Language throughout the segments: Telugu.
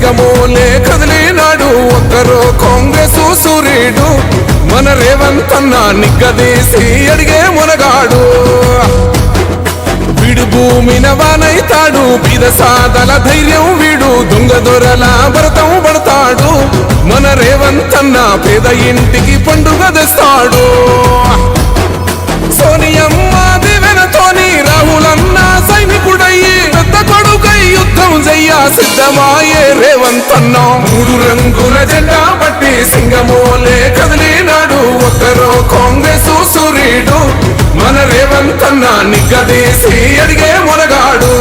సింగమోలే కదిలినాడు ఒక్కరో కాంగ్రెస్ సూర్యుడు మన రేవంత్ అన్న నిగ్గదీసి అడిగే మునగాడు వీడు భూమిన వానైతాడు బీద సాదల ధైర్యం వీడు దొంగ దొరల భరతం పడతాడు మన రేవంత్ అన్న పేద ఇంటికి పండుగ తెస్తాడు సోనియమ్మ దివెనతోని రాహులన్న సైనికుడయ్యి పెద్ద కొడుకై యుద్ధం చెయ్య సిద్ధమాయే రేవంత్ అన్న మూడు రంగుల జెండా పట్టి సింగమోలే కదిలినాడు ఒక్కరో కాంగ్రెస్ సూర్యుడు మన రేవంత్ అన్న నిగ్గదీసి అడిగే మునగాడు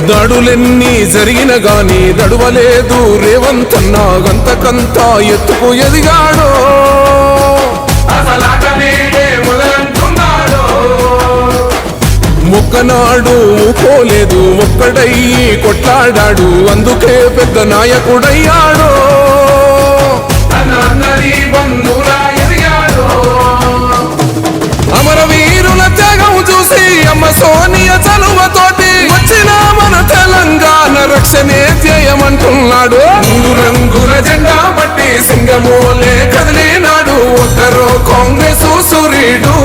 దాడులెన్ని జరిగిన గాని దడువలేదు రేవంత్ అన్న గంతకంతా ఎత్తుకు ఎదిగాడు మొక్కనాడు పోలేదు ఒక్కడయ్యి కొట్లాడాడు అందుకే పెద్ద నాయకుడయ్యాడు అమరవీరుల త్యాగం చూసి అమ్మ సోనియ చలువతోటి వచ్చిన మన తెలంగాణ రక్షణే చేయమంటున్నాడు మూడు రంగుల జెండా పట్టి సింగమోలే కదిలినాడు ఒక్కరో కాంగ్రెస్ సూర్యుడు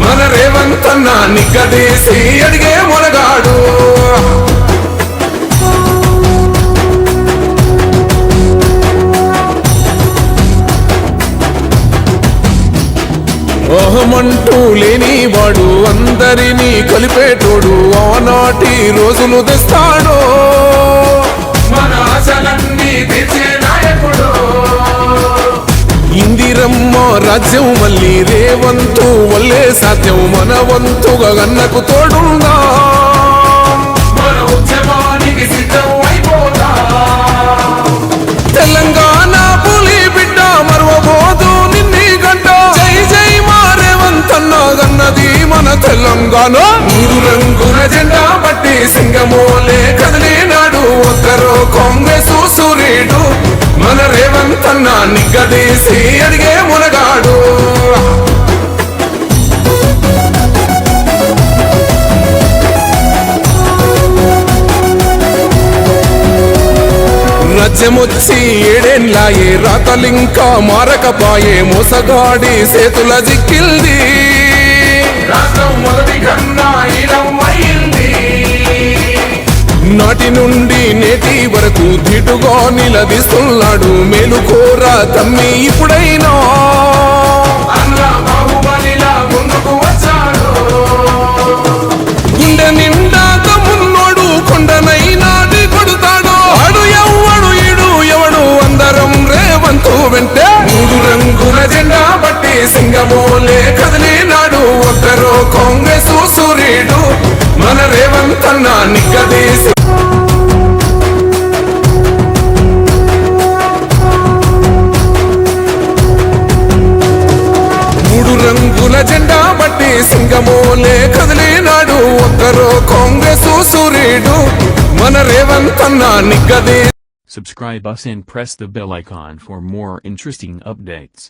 మన రేవంత్ అన్న నిగ్గదీసి అడిగే మునగాడు ఓహమంటూ లేనివాడు అందరినీ కలిపేటోడు ఆనాటి రోజులు తెస్తాడు మన ఆశలన్నీ తెచ్చే నాయకుడు ఇందిరమ్మ రాజ్యం మళ్ళీ రేవంతు వల్లే సాధ్యం మన వంతుగా గన్నకు తోడుందా మన ఉద్యమానికి సిద్ధం అయిపోతా తెలంగాణ పులి బిడ్డ మరవబోదు నిన్ని గంట జై జై మా రేవంత్ అన్న గన్నది మన తెలంగాణ మూడు రంగుల జెండా పట్టి సింగమోలే కదిలినాడు ఒక్కరో కాంగ్రెస్ సూర్యుడు మన రేవంత్ అన్న నిగ్గదీసి అడిగే మునగాడు రాజ్యమొచ్చి ఏడేళ్ళాయే రాతలింకా మారకపాయే మోసగాడి సేతుల జిక్కిల్ది రాష్ట్రం మొదటి కన్నా ఇలమైంది నాటి నుండి నేటి వరకు ధీటుగా నిలదీస్తున్నాడు మేలుకోరా తమ్మి ఇప్పుడైనా ముందుకు వచ్చాడు గుండె నిండా తమ్మున్నోడు కొండనైనా కొడుతాడు అడు ఎవడు ఈడు ఎవడు అందరం రేవంతు వెంటే మూడు రంగుల జెండా పట్టి సింగమోలే కదిలినాడు ఒక్కరో కాంగ్రెస్ సూర్యుడు మన రేవంత్ అన్న నిగ్గదీసి మూడు రంగుల జెండా పట్టి సింగమోలే కదిలినాడు ఒక్కరో కాంగ్రెస్ సూర్యుడు మన రేవంత్ అన్న నిగ్గదీసి Subscribe us and press the bell icon for more interesting updates.